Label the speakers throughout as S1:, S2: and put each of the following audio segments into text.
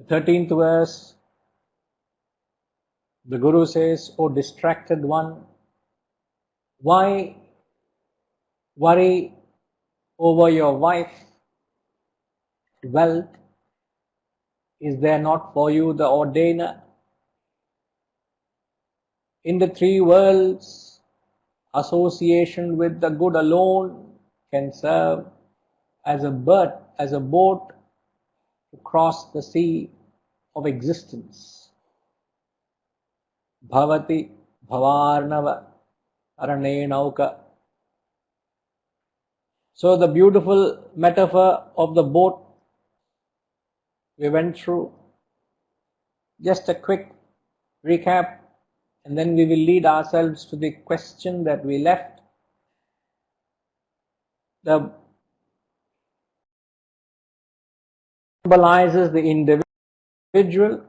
S1: 13th verse, the Guru says, "O distracted one, why worry over your wife? Wealth, is there not for you the ordainer? In the three worlds, association with the good alone can serve as a boat to cross the sea of existence. Bhavati bhavarnava arane nauka." So the beautiful metaphor of the boat we went through. Just a quick recap, and then we will lead ourselves to the question that we left. The symbolizes the individual.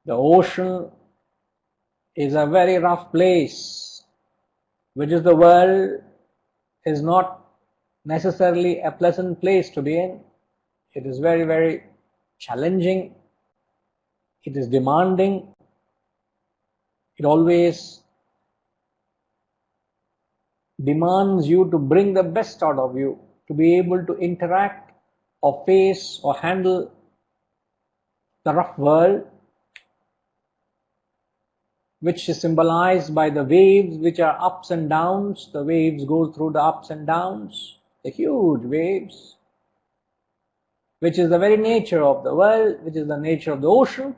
S1: The ocean is a very rough place, which is the world is not necessarily a pleasant place to be in. It is very, very challenging. It is demanding. It always demands you to bring the best out of you, to be able to interact or face or handle the rough world, which is symbolized by the waves, which are ups and downs. The waves go through the ups and downs, the huge waves, which is the very nature of the world, which is the nature of the ocean.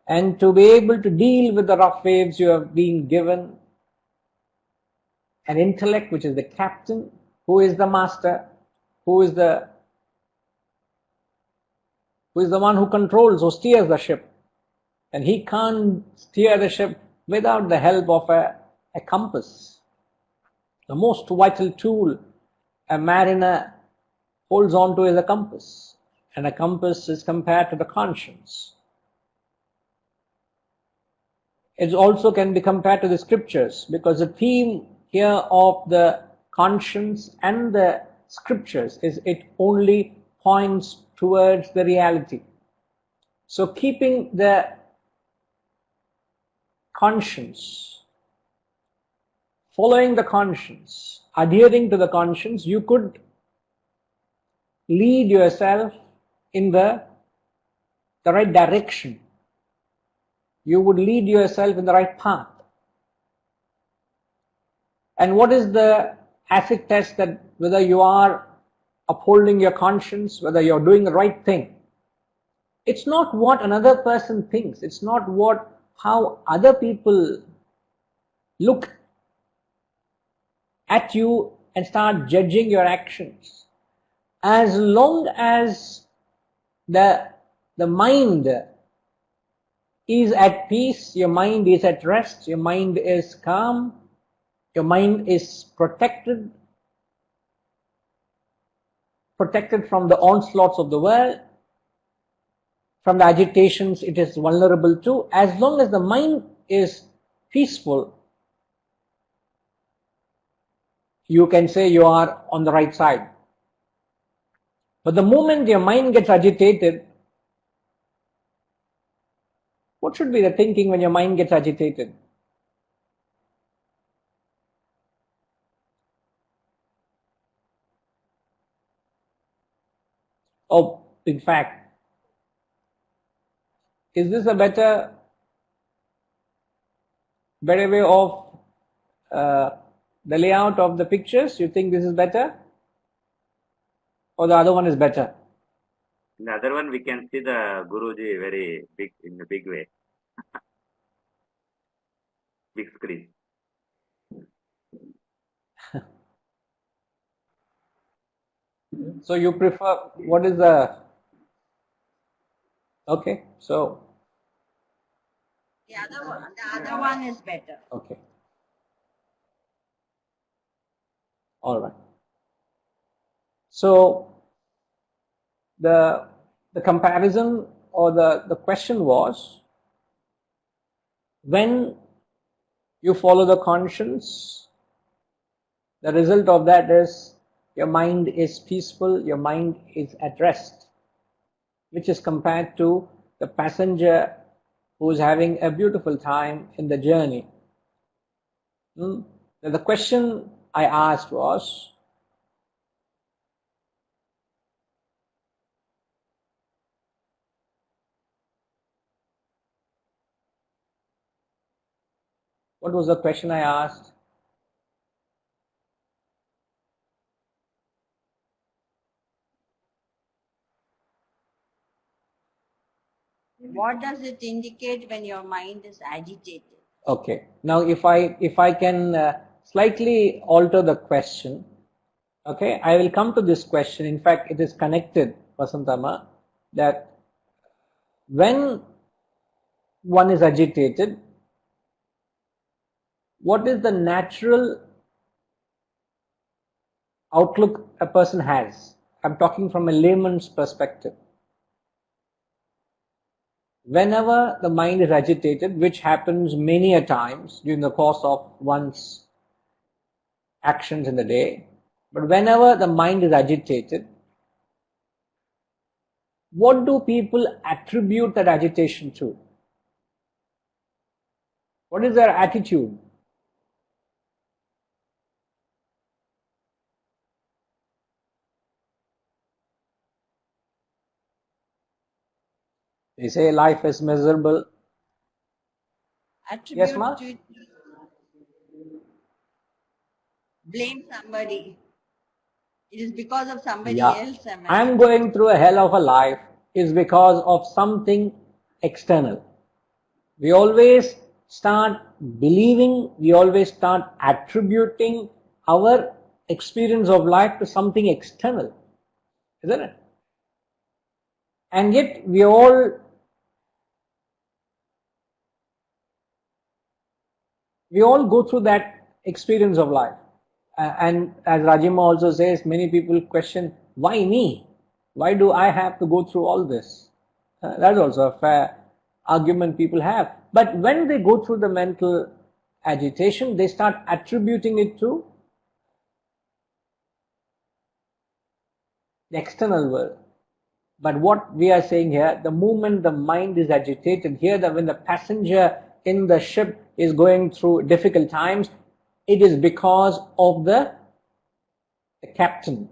S1: And to be able to deal with the rough waves, you have been given an intellect, which is the captain, who is the master, who is the one who controls, who steers the ship. And he can't steer the ship without the help of a compass. The most vital tool a mariner holds on to is a compass. And a compass is compared to the conscience. It also can be compared to the scriptures, because the theme here of the conscience and the scriptures is it only points towards the reality. So keeping the conscience, following the conscience, adhering to the conscience, you could lead yourself in the right direction. You would lead yourself in the right path. And what is the acid test that whether you are upholding your conscience, whether you're doing the right thing? It's not what another person thinks. It's not how other people look at you and start judging your actions. As long as the mind is at peace, your mind is at rest, your mind is calm, your mind is protected from the onslaughts of the world, from the agitations it is vulnerable to. As long as the mind is peaceful, you can say you are on the right side. But the moment your mind gets agitated, what should be the thinking when your mind gets agitated? Oh, in fact, is this a better way of the layout of the pictures? You think this is better? Or the other one is better?
S2: In the other one, we can see the Guruji very big, in a big way. Big screen.
S1: So you prefer, what is the, okay, so.
S3: The other one is better.
S1: Okay. All right. So the comparison or the question was, when you follow the conscience, the result of that is your mind is peaceful, your mind is at rest. which is compared to the passenger who is having a beautiful time in the journey. Now the question I asked was, what was the question I asked?
S3: What does it indicate when your mind is agitated?
S1: Okay. Now, if I can slightly alter the question, okay, I will come to this question. In fact, it is connected, Vasantama, that when one is agitated, what is the natural outlook a person has? I'm talking from a layman's perspective. Whenever the mind is agitated, which happens many a times during the course of one's actions in the day, but whenever the mind is agitated, what do people attribute that agitation to? What is their attitude? They say life is miserable.
S3: Attribute
S1: Yes, Ma?
S3: to it, blame somebody. It is because of somebody
S1: Yeah.
S3: else I'm
S1: I'm
S3: agitated.
S1: going through a hell of a life is because of something external. We always start believing, we always start attributing our experience of life to something external, isn't it? And yet we all go through that experience of life. And as Rajima also says, many people question, why me? Why do I have to go through all this? That's also a fair argument people have. But when they go through the mental agitation, they start attributing it to the external world. But what we are saying here, the moment the mind is agitated, here that when the passenger in the ship is going through difficult times, it is because of the captain.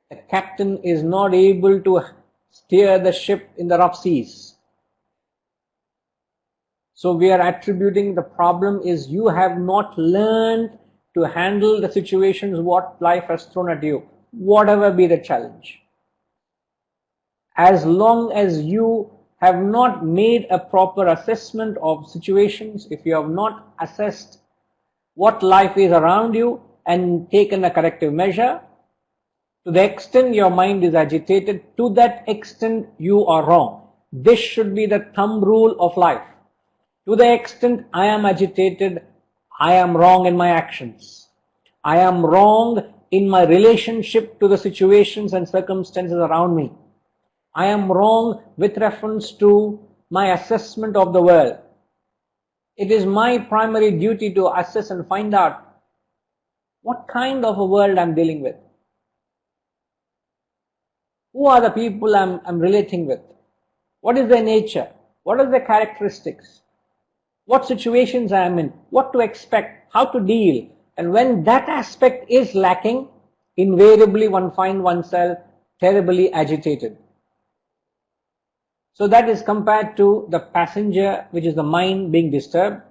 S1: The captain is not able to steer the ship in the rough seas. So we are attributing the problem is you have not learned to handle the situations what life has thrown at you, whatever be the challenge. As long as you have not made a proper assessment of situations, if you have not assessed what life is around you and taken a corrective measure, to the extent your mind is agitated, to that extent you are wrong. This should be the thumb rule of life. To the extent I am agitated, I am wrong in my actions. I am wrong in my relationship to the situations and circumstances around me. I am wrong with reference to my assessment of the world. It is my primary duty to assess and find out what kind of a world I'm dealing with. Who are the people I'm relating with? What is their nature? What are their characteristics? What situations I am in? What to expect? How to deal? And when that aspect is lacking, invariably one finds oneself terribly agitated. So that is compared to the passenger, which is the mind being disturbed,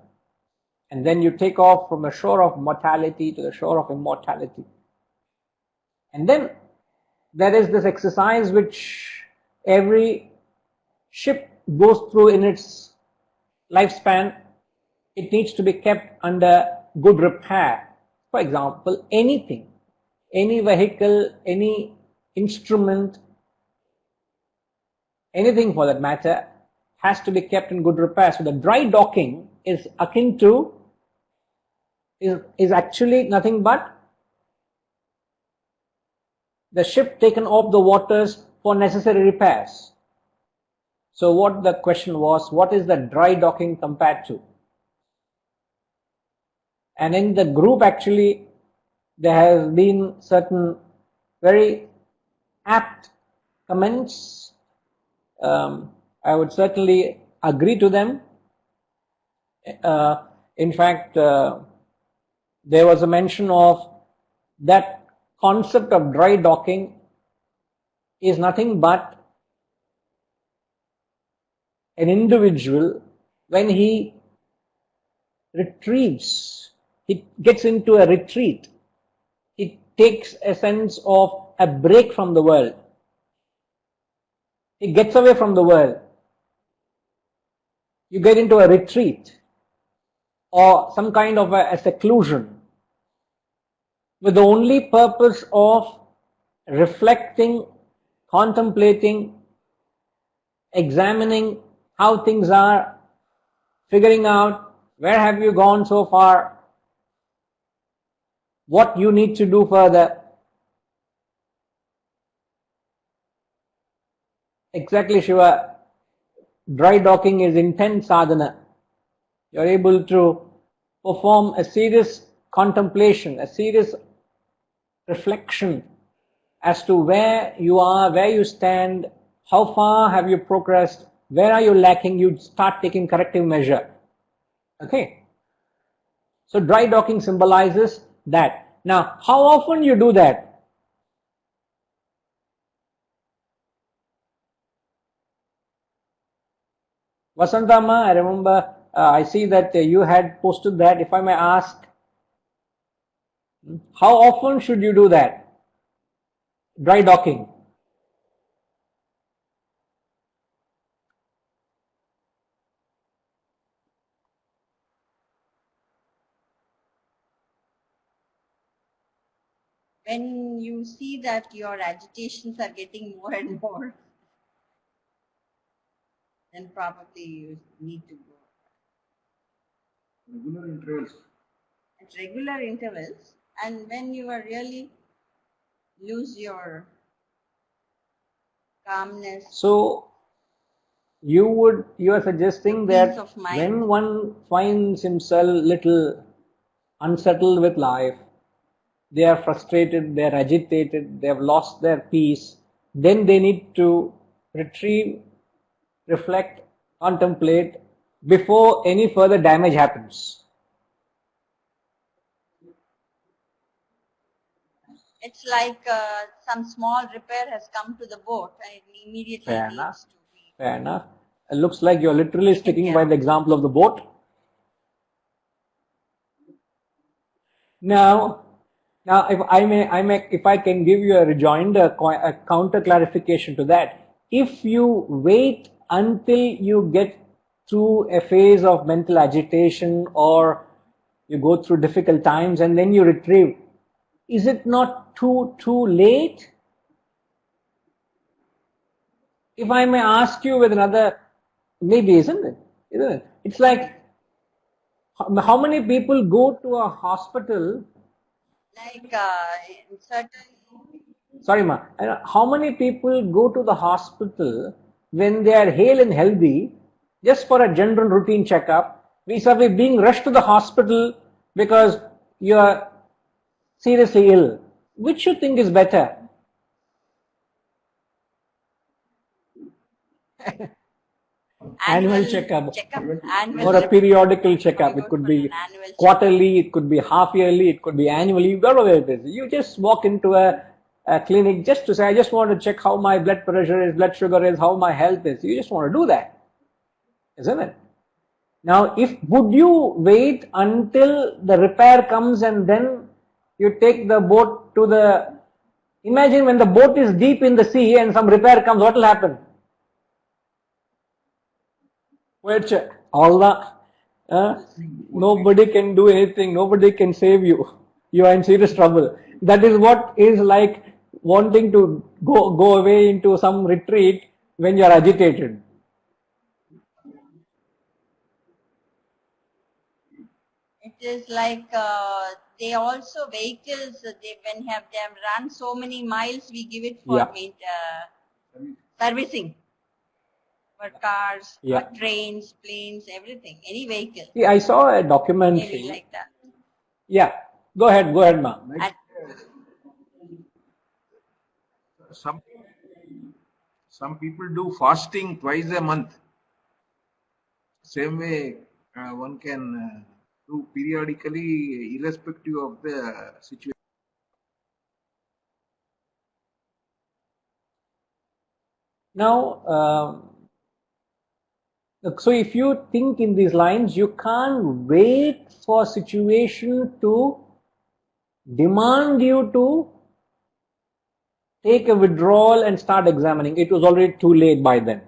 S1: and then you take off from the shore of mortality to the shore of immortality. And then there is this exercise which every ship goes through in its lifespan. It needs to be kept under good repair. For example, anything, any vehicle, any instrument, anything for that matter, has to be kept in good repair. So the dry docking is akin to, is actually nothing but the ship taken off the waters for necessary repairs. So what the question was, what is the dry docking compared to? And in the group actually, there has been certain very apt comments I would certainly agree to them. In fact, there was a mention of that concept of dry docking is nothing but an individual when he retrieves, he gets into a retreat, he takes a sense of a break from the world. He gets away from the world. You get into a retreat or some kind of a seclusion with the only purpose of reflecting, contemplating, examining how things are, figuring out where have you gone so far, what you need to do further. Exactly, Shiva. Dry docking is intense sadhana. You're able to perform a serious contemplation, a serious reflection as to where you are, where you stand, how far have you progressed, where are you lacking, you start taking corrective measure. Okay. So dry docking symbolizes that. Now, how often you do that? Vasantama, I remember, I see that you had posted that. If I may ask, how often should you do that? Dry docking.
S3: When you see that your agitations are getting more and more, then probably you need to go.
S4: Regular intervals.
S3: At regular intervals, and when you are really lose your calmness,
S1: So you are suggesting
S3: the peace
S1: that
S3: of mind.
S1: when one finds himself little unsettled with life, they are frustrated, they are agitated, they have lost their peace, then they need to retrieve, reflect, contemplate before any further damage happens.
S3: It's like some small repair has come to the boat and it immediately
S1: Fair
S3: needs
S1: enough.
S3: to be
S1: Fair enough. It looks like you're literally
S3: taken
S1: sticking
S3: care
S1: by
S3: of.
S1: the example of the boat. Now, if I can give you a rejoinder, a counter clarification to that. If you wait until you get through a phase of mental agitation or you go through difficult times and then you retrieve, is it not too late? If I may ask you with another, maybe isn't it? Isn't it? It's like how many people go to a hospital?
S3: Like in certain,
S1: Sorry, ma. How many people go to the hospital when they are hale and healthy just for a general routine checkup, vis-a-vis being rushed to the hospital because you are seriously ill? Which you think is better? Annual checkup
S3: annual
S1: or a
S3: report.
S1: periodical
S3: You
S1: checkup.
S3: go
S1: It could
S3: for
S1: be
S3: an annual checkup.
S1: quarterly, it could be half yearly, it could be annually, whatever it is. You just walk into a clinic just to say, I just want to check how my blood pressure is, blood sugar is, how my health is. You just want to do that, isn't it? Now, would you wait until the repair comes and then you take the boat to the, imagine when the boat is deep in the sea and some repair comes, what will happen? Which Allah, nobody can do anything, nobody can save you. You are in serious trouble. That is what is like wanting to go away into some retreat when you are agitated.
S3: It is like they also vehicles. They when have them run so many miles, we give it for
S1: Yeah.
S3: servicing for cars,
S1: Yeah.
S3: or trains, planes, everything, any vehicle,
S1: See, I saw a
S3: maybe
S1: documentary.
S3: like that.
S1: Yeah. Go ahead, ma.
S3: And
S4: Some some people do fasting twice a month. Same way one can do periodically, irrespective of the situation.
S1: Now, so if you think in these lines, you can't wait for situation to demand you to take a withdrawal and start examining. It was already too late by then.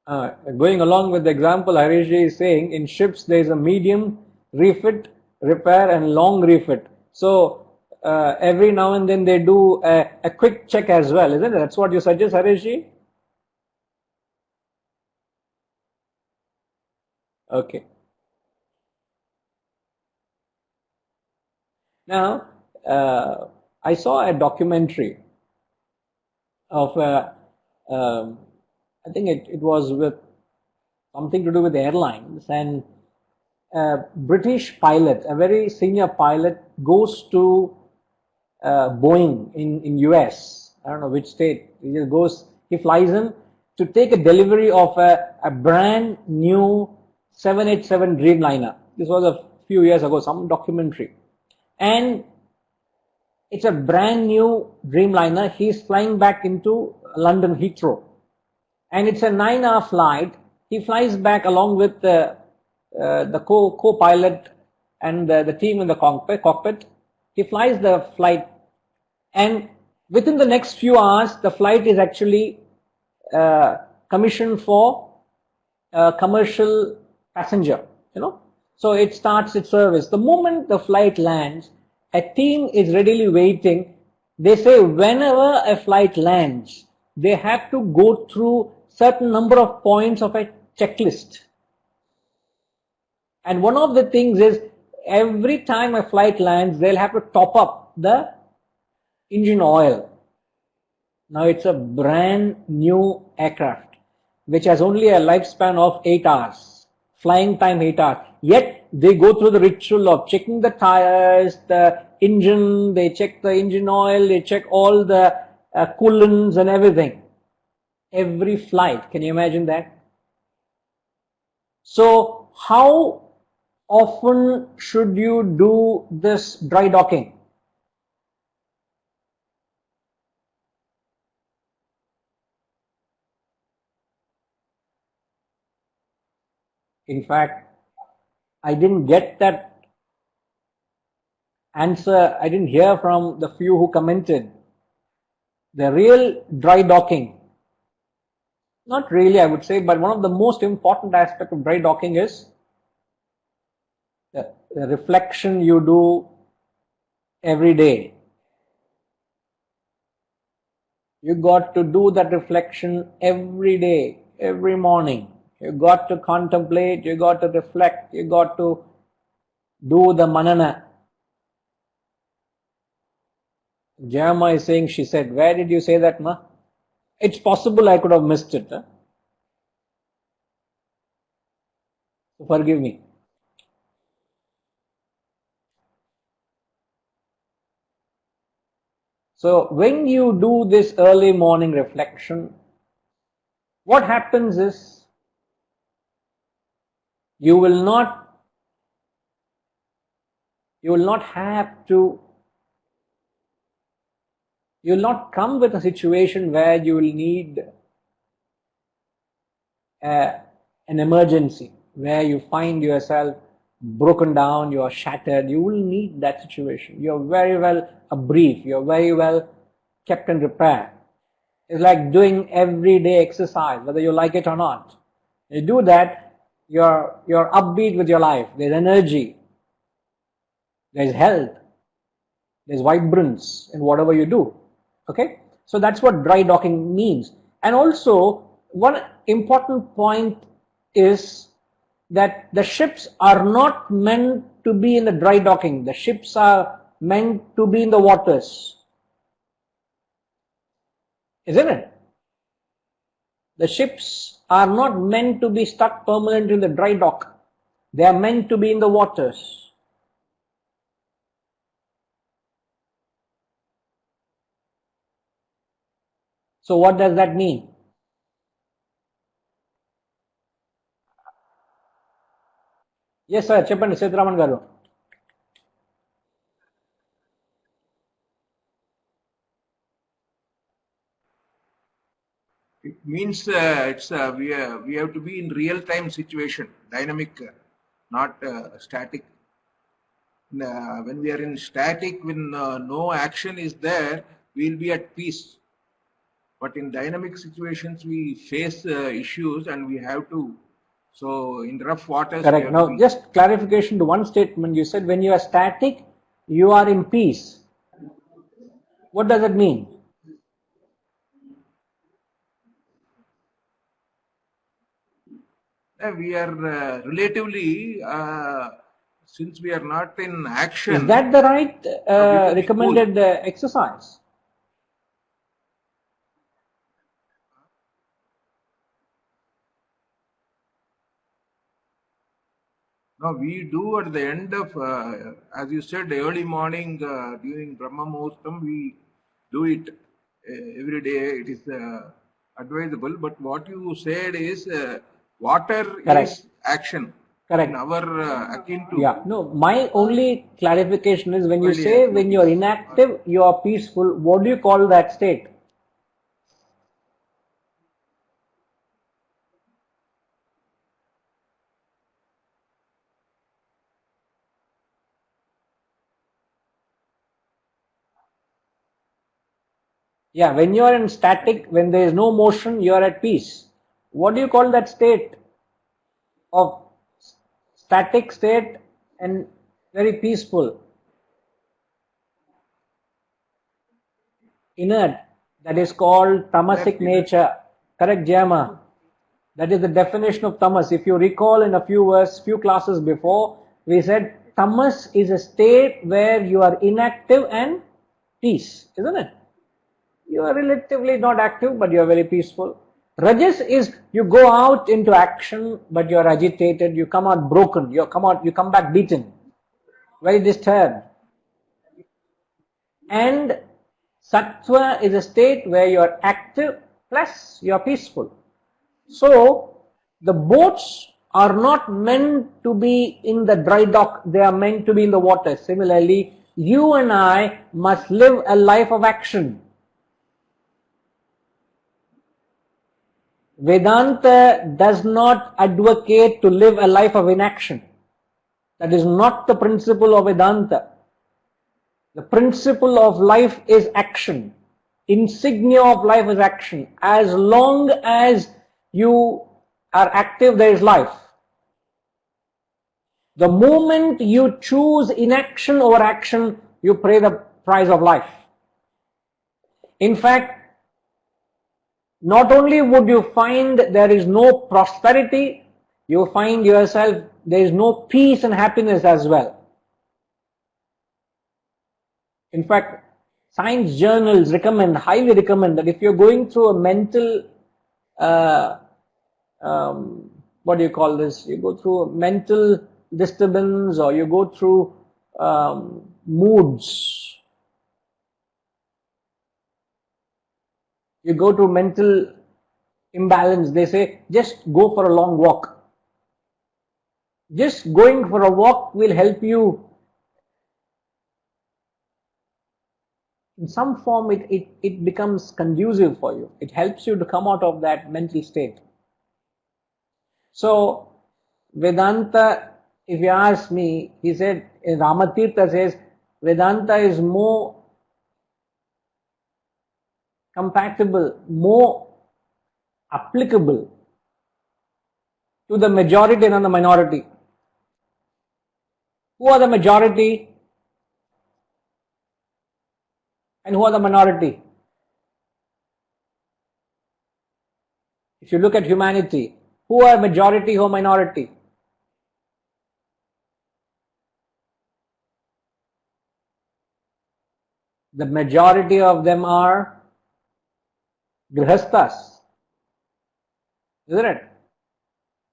S1: Going along with the example, Harishji is saying, in ships there is a medium refit, repair and long refit. So every now and then they do a quick check as well, isn't it? That's what you suggest, Harishji? Okay. Now, I saw a documentary of, I think it was with something to do with airlines, and a British pilot, a very senior pilot, goes to Boeing in US. I don't know which state. He just goes, he flies in to take a delivery of a brand new 787 Dreamliner. This was a few years ago, some documentary. And it's a brand new Dreamliner. He's flying back into London Heathrow. And it's a 9-hour flight. He flies back along with the co-pilot and the team in the cockpit. He flies the flight, and within the next few hours, the flight is actually commissioned for commercial passenger, So it starts its service. The moment the flight lands, a team is readily waiting. They say whenever a flight lands, they have to go through certain number of points of a checklist. And one of the things is, every time a flight lands, they'll have to top up the engine oil. Now it's a brand new aircraft, which has only a lifespan of 8 hours, flying time 8 hours. Yet they go through the ritual of checking the tires, the engine, they check the engine oil, they check all the coolants and everything. Every flight, can you imagine that? So how often should you do this dry docking? In fact, I didn't get that answer. I didn't hear from the few who commented. The real dry docking, not really I would say, but one of the most important aspects of dry docking is the reflection you do every day. You got to do that reflection every day, every morning. You got to contemplate, you got to reflect, you got to do the manana. Jayama is saying, she said, where did you say that, ma? It's possible I could have missed it. Huh? So forgive me. So when you do this early morning reflection, what happens is, you will not come with a situation where you will need an emergency, where you find yourself broken down, you are shattered. You will need that situation. You are very well brief, you are very well kept in repair. It's like doing everyday exercise, whether you like it or not. You do that, you're upbeat with your life. There's energy, there's health, there's vibrance in whatever you do. Okay? So that's what dry docking means. And also, one important point is that the ships are not meant to be in the dry docking. The ships are meant to be in the waters. Isn't it? The ships are not meant to be stuck permanently in the dry dock. They are meant to be in the waters. So what does that mean? Yes, sir. Cheppandi, Sethuraman garu.
S4: It means we have to be in real time situation, dynamic, not static. When we are in static, when no action is there, we will be at peace. But in dynamic situations, we face issues and we have to. So in rough waters, we
S1: Correct.
S4: have to
S1: Now,
S4: be.
S1: just clarification to one statement. You said when you are static, you are in peace. What does it mean?
S4: We are relatively, since we are not in action.
S1: Is that the right
S4: we will be
S1: recommended
S4: cool.
S1: exercise?
S4: No, we do at the end of, as you said, early morning during Brahma Muhurtam, we do it every day. It is advisable. But what you said is water
S1: Correct.
S4: is action.
S1: Correct.
S4: In our akin to.
S1: Yeah. No, my only clarification is when you
S4: Daily
S1: say when you are
S4: activities.
S1: inactive, you are peaceful. What do you call that state? Yeah, when you are in static, when there is no motion, you are at peace. What do you call that state of static state and very peaceful? Inert. That is called tamasic nature. Correct, Jama? That is the definition of tamas. If you recall in a few classes before, we said tamas is a state where you are inactive and peace, isn't it? You are relatively not active, but you are very peaceful. Rajas is you go out into action, but you are agitated. You come out broken. You come back beaten, very disturbed. And sattva is a state where you are active plus you are peaceful. So the boats are not meant to be in the dry dock, they are meant to be in the water. Similarly, you and I must live a life of action. Vedanta does not advocate to live a life of inaction. That is not the principle of Vedanta. The principle of life is action. Insignia of life is action. As long as you are active, there is life. The moment you choose inaction over action, you pay the price of life. In fact, not only would you find there is no prosperity, you find yourself there is no peace and happiness as well. In fact, science journals highly recommend that if you're going through a mental, uh, what do you call this? You go through a mental disturbance or you go through moods. You go to mental imbalance. They say just go for a long walk. Just going for a walk will help you. In some form, it becomes conducive for you. It helps you to come out of that mental state. So, Vedanta, if you ask me, he said, Ramatirtha says, Vedanta is more compatible, more applicable to the majority and the minority. Who are the majority and who are the minority? If you look at humanity, who are majority, who are minority? The majority of them are grihasthas, isn't it?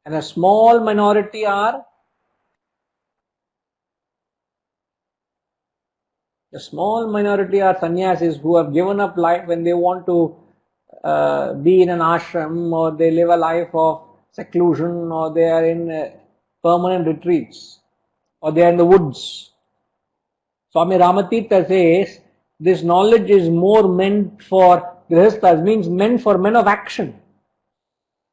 S1: And a small minority are sannyasis who have given up life when they want to be in an ashram, or they live a life of seclusion, or they are in permanent retreats, or they are in the woods. Swami Ramatita says this knowledge is more meant for grihasthas, means meant for men of action.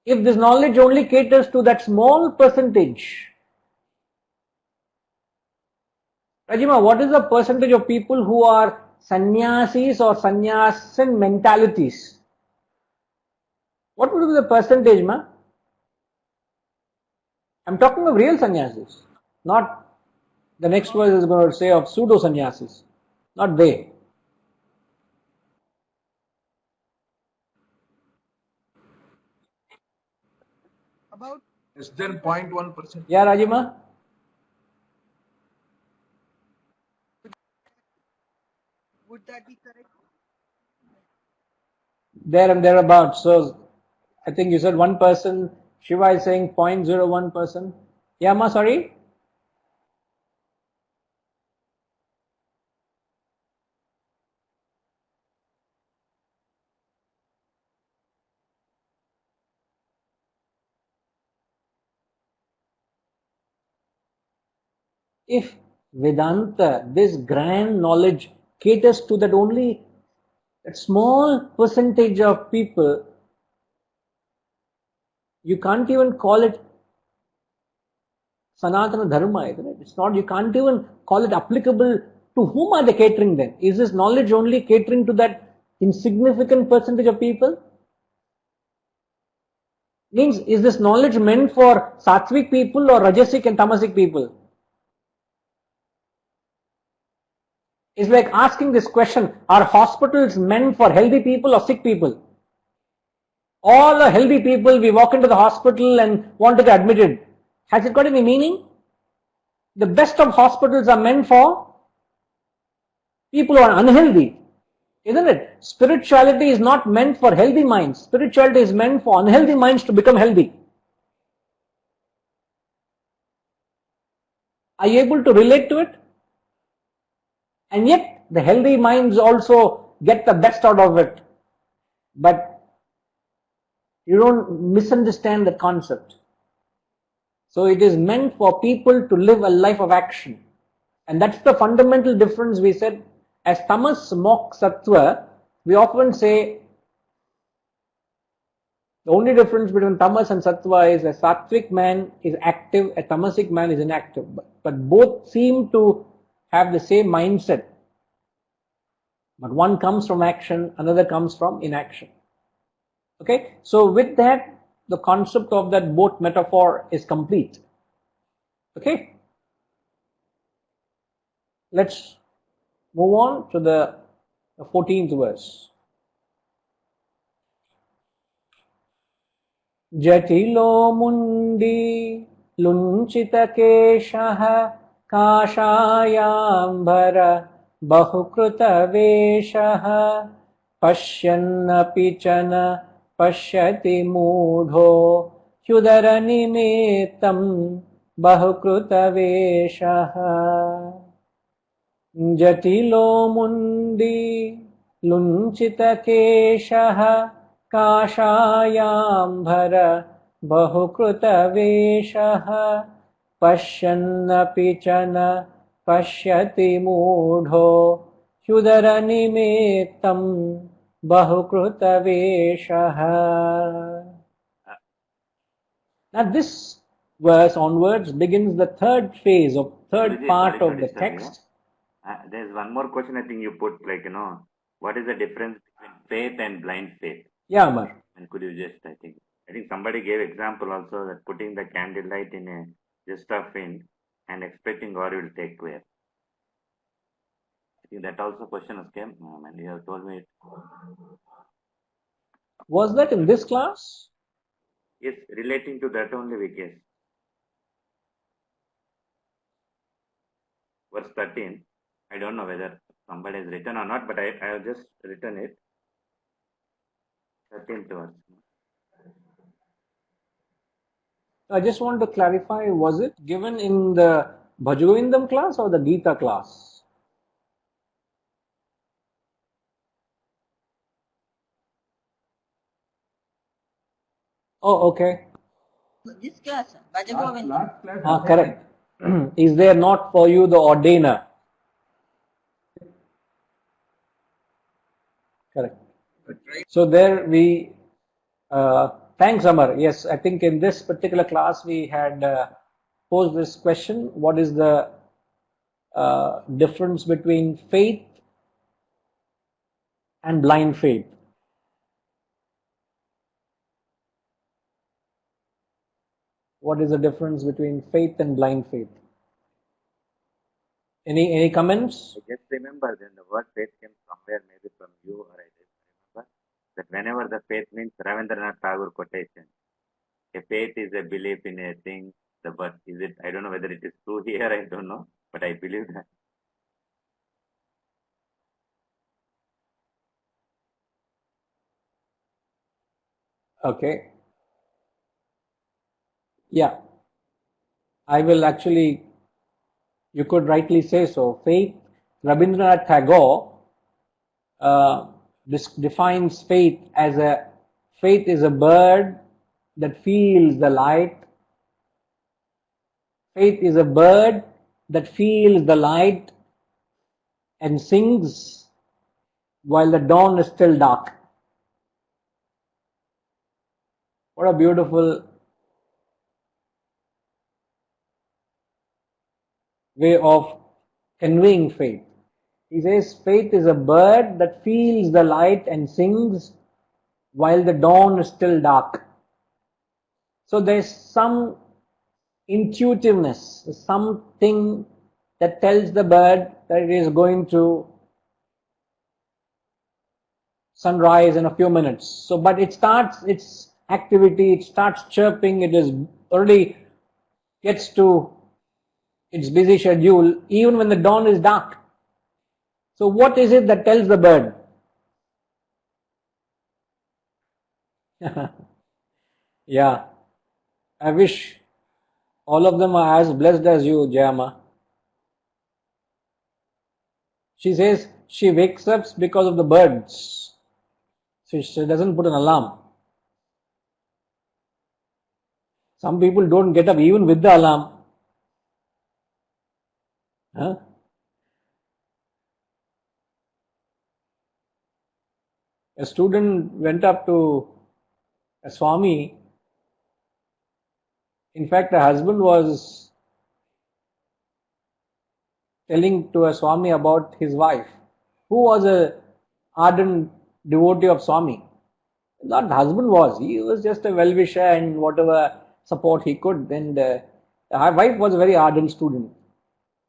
S1: If this knowledge only caters to that small percentage, Rajima, what is the percentage of people who are sannyasis or sannyasin mentalities? What would be the percentage, ma? I'm talking of real sannyasis, not the next verse is going to say of pseudo sannyasis, not they.
S4: About less than 0.1%.
S1: Yeah, Rajima?
S5: Would that be correct?
S1: There and thereabouts. So I think you said 1%. Shiva is saying 0.01%. Yeah, ma, sorry? If Vedanta, this grand knowledge, caters to that only that small percentage of people, you can't even call it Sanatana Dharma, isn't it? It's not, you can't even call it applicable. To whom are they catering then? Is this knowledge only catering to that insignificant percentage of people? Means, is this knowledge meant for sattvic people or rajasic and tamasic people? It's like asking this question, are hospitals meant for healthy people or sick people? All the healthy people, we walk into the hospital and want to get admitted. Has it got any meaning? The best of hospitals are meant for people who are unhealthy, isn't it? Spirituality is not meant for healthy minds. Spirituality is meant for unhealthy minds to become healthy. Are you able to relate to it? And yet, the healthy minds also get the best out of it. But you don't misunderstand the concept. So it is meant for people to live a life of action. And that's the fundamental difference we said. As tamas mocks sattva, we often say the only difference between tamas and sattva is a sattvic man is active, a tamasic man is inactive. But both seem to have the same mindset. But one comes from action, another comes from inaction. Okay, so with that, the concept of that boat metaphor is complete. Okay, let's move on to the 14th verse. Jatilo mundi lunchita keshaha kashayambara bahukruta veshaha pashyannapi chana pashyati mudho hyudara nimittam bahukruta veshaha. Jatilo mundi lunchita keshaha काषायाम्भर बहुकृतवेषः पश्यन्नपि च न पश्यति मूढो ह्युदरनिमित्तं बहुकृतवेषः. Now this verse onwards begins the third phase of third part of the text.
S2: There's one more question I think you put, like, what is the difference between faith and blind faith?
S1: Yeah, Amar.
S2: And could you just, I think somebody gave example also that putting the candlelight in a just of wind and expecting God will take care. I think that also question has came, and you have told me it.
S1: Was that in this class?
S2: Yes, relating to that only we guess. Verse 13. I don't know whether somebody has written or not, but I have just written it. 13th verse.
S1: I just want to clarify, was it given in the Bhaja Govindam class or the Gita class? Oh, okay.
S3: This class, Bhaja Govindam.
S4: Last class.
S1: Ah, correct. Is there not for you the ordainer? Correct. So there we, thanks Amar. Yes, I think in this particular class we had posed this question: what is the difference between faith and blind faith? What is the difference between faith and blind faith? Any comments?
S2: I just remember then the word faith came somewhere, maybe from you or I just remember that whenever the faith means Ravindranath Tagore quotation, a faith is a belief in a thing. The but is it? I don't know whether it is true here. I don't know, but I believe that.
S1: Okay. Yeah. I will actually, you could rightly say so. Faith, Rabindranath Tagore defines faith as faith is a bird that feels the light. Faith is a bird that feels the light and sings while the dawn is still dark. What a beautiful way of conveying faith. He says faith is a bird that feels the light and sings while the dawn is still dark. So there's some intuitiveness, something that tells the bird that it is going to sunrise in a few minutes. So, but it starts its activity, it starts chirping, it is already gets to its busy schedule even when the dawn is dark. So what is it that tells the bird? Yeah, I wish all of them are as blessed as you, Jayama. She says she wakes up because of the birds. So she doesn't put an alarm. Some people don't get up even with the alarm. Huh? A student went up to a Swami. In fact, the husband was telling to a Swami about his wife, who was a ardent devotee of Swami. Not the husband was. He was just a well-wisher and whatever support he could. And the wife was a very ardent student.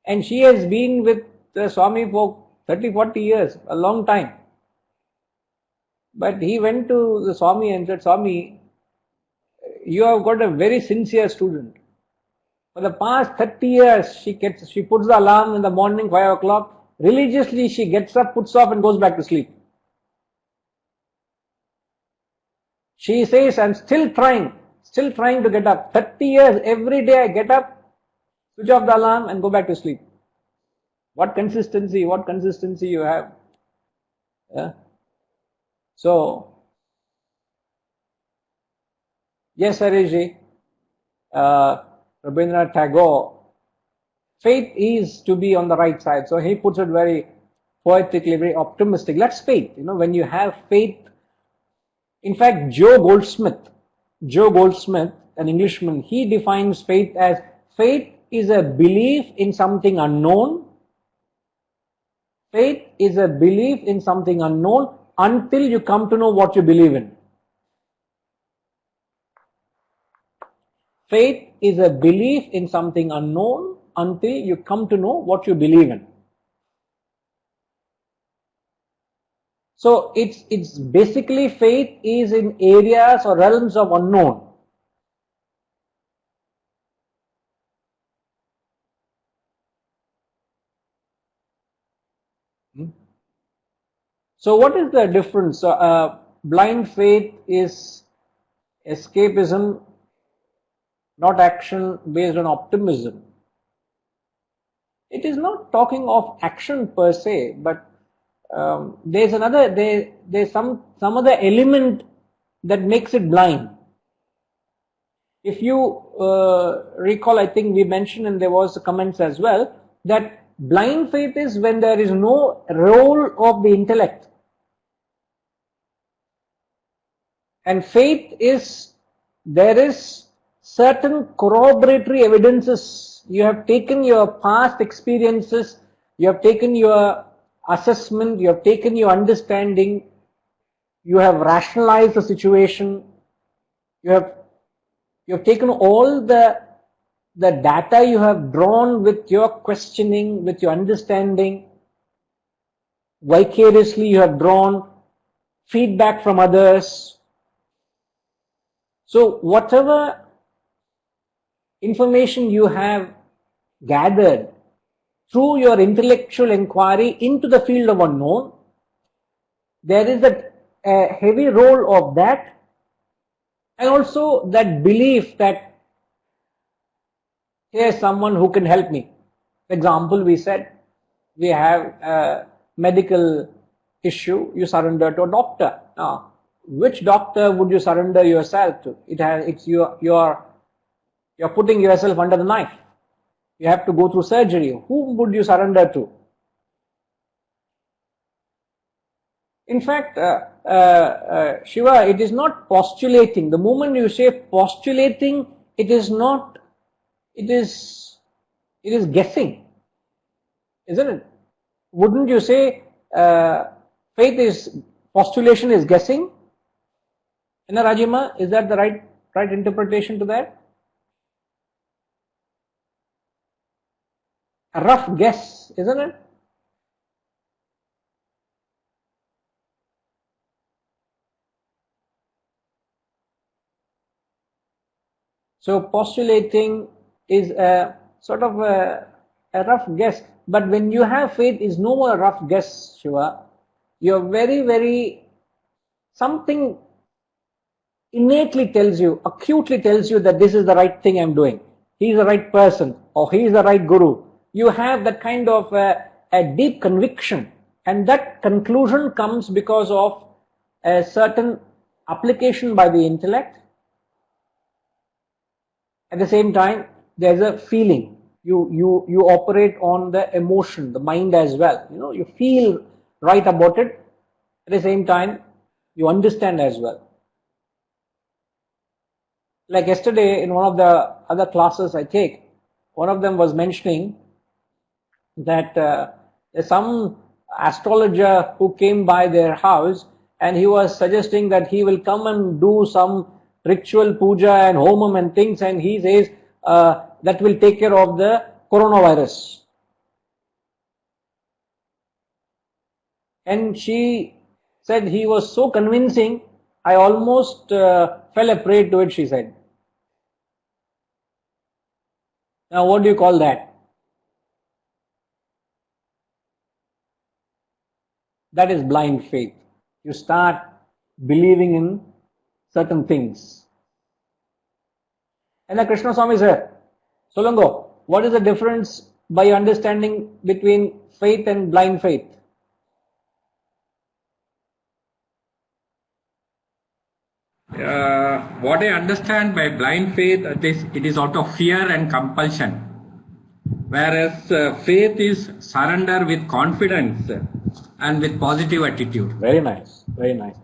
S1: And she has been with the Swami for 30, 40 years, a long time. But he went to the Swami and said, Swami, you have got a very sincere student. For the past 30 years, she puts the alarm in the morning, 5 o'clock. Religiously, she gets up, puts off and goes back to sleep. She says, I'm still trying to get up. 30 years, every day I get up, switch off the alarm and go back to sleep. What consistency you have. Yeah. So, yes, Harishji, Rabindranath Tagore, faith is to be on the right side. So he puts it very poetically, very optimistic. That's faith. You know, when you have faith. In fact, Joe Goldsmith, an Englishman, he defines faith as faith is a belief in something unknown. Faith is a belief in something unknown until you come to know what you believe in. Faith is a belief in something unknown until you come to know what you believe in. So it's basically faith is in areas or realms of unknown. So what is the difference? Blind faith is escapism, not action based on optimism. It is not talking of action per se, but there's some other element that makes it blind. If you recall, I think we mentioned, and there was comments as well, that blind faith is when there is no role of the intellect. And faith is, there is certain corroboratory evidences. You have taken your past experiences, you have taken your assessment, you have taken your understanding, you have rationalized the situation, you have taken all the data you have drawn with your questioning, with your understanding, vicariously you have drawn feedback from others. So whatever information you have gathered through your intellectual inquiry into the field of unknown, there is a heavy role of that, and also that belief that here is someone who can help me. For example, we said we have a medical issue, you surrender to a doctor. Now, which doctor would you surrender yourself to? You're putting yourself under the knife. You have to go through surgery. Whom would you surrender to? In fact, Shiva, it is not postulating. The moment you say postulating, it is not, it is guessing, isn't it? Wouldn't you say faith is, postulation is guessing? Anna Rajima, is that the right interpretation to that? A rough guess, isn't it? So postulating is a sort of a rough guess. But when you have faith, is no more a rough guess, Shiva. You're very, something innately tells you, acutely tells you that this is the right thing I'm doing. He's the right person, or he's the right guru. You have that kind of a deep conviction, and that conclusion comes because of a certain application by the intellect. At the same time, there's a feeling. You operate on the emotion, the mind as well. You feel right about it. At the same time, you understand as well. Like yesterday in one of the other classes I take, one of them was mentioning that there's some astrologer who came by their house, and he was suggesting that he will come and do some ritual puja and homam and things, and he says that will take care of the coronavirus. And she said he was so convincing, I almost fell a prey to it, she said. Now what do you call that? That is blind faith. You start believing in certain things. And the Krishna Swami said, Solongo, what is the difference by your understanding between faith and blind faith?
S6: What I understand by blind faith, it is out of fear and compulsion. Whereas faith is surrender with confidence and with positive attitude.
S1: Very nice, very nice.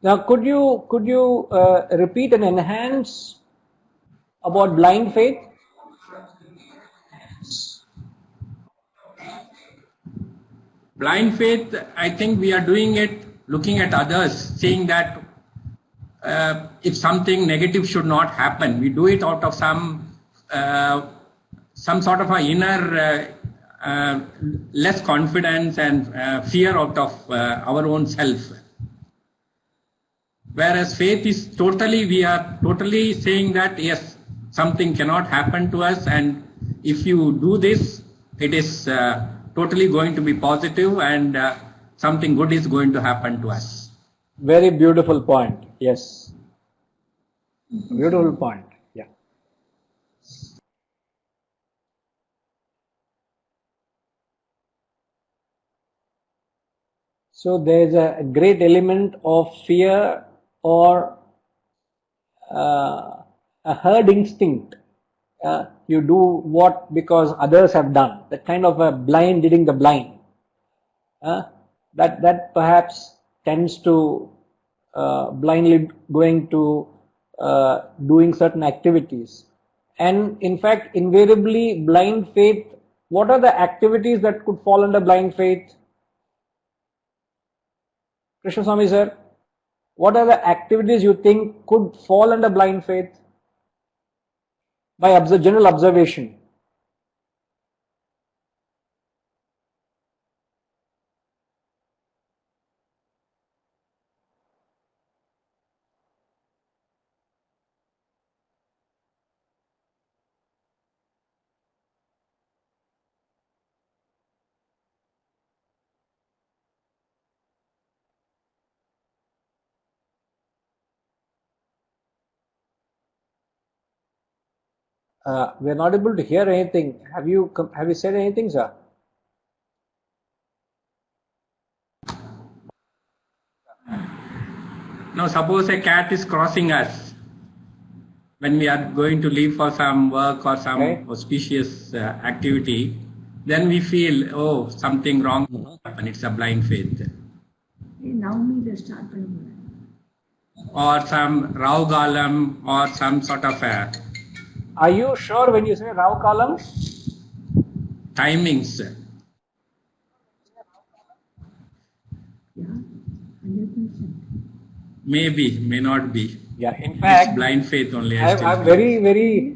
S1: Now, could you repeat and enhance about blind faith?
S6: Blind faith, I think we are doing it looking at others, saying that if something negative should not happen, we do it out of some sort of a inner less confidence and fear out of our own self. Whereas faith is we are totally saying that yes, something cannot happen to us, and if you do this, it is totally going to be positive, and something good is going to happen to us.
S1: Very beautiful point. Yes. Beautiful point. Yeah. So there's a great element of fear or a herd instinct. You do what because others have done. That kind of a blind leading the blind. That perhaps tends to blindly going to doing certain activities. And in fact, invariably, blind faith, what are the activities that could fall under blind faith? Krishna Swami sir, what are the activities you think could fall under blind faith? By general observation. We are not able to hear anything. Have you said anything, sir?
S6: Now, suppose a cat is crossing us when we are going to leave for some work or some auspicious activity, then we feel, oh, something wrong happened. It's a blind faith. Or some Raugalam or some sort of a
S1: Are you sure when you say Rao Kalam?
S6: timings. Maybe, may not be.
S1: Yeah, in fact,
S6: It's blind faith only.
S1: I'm very, very.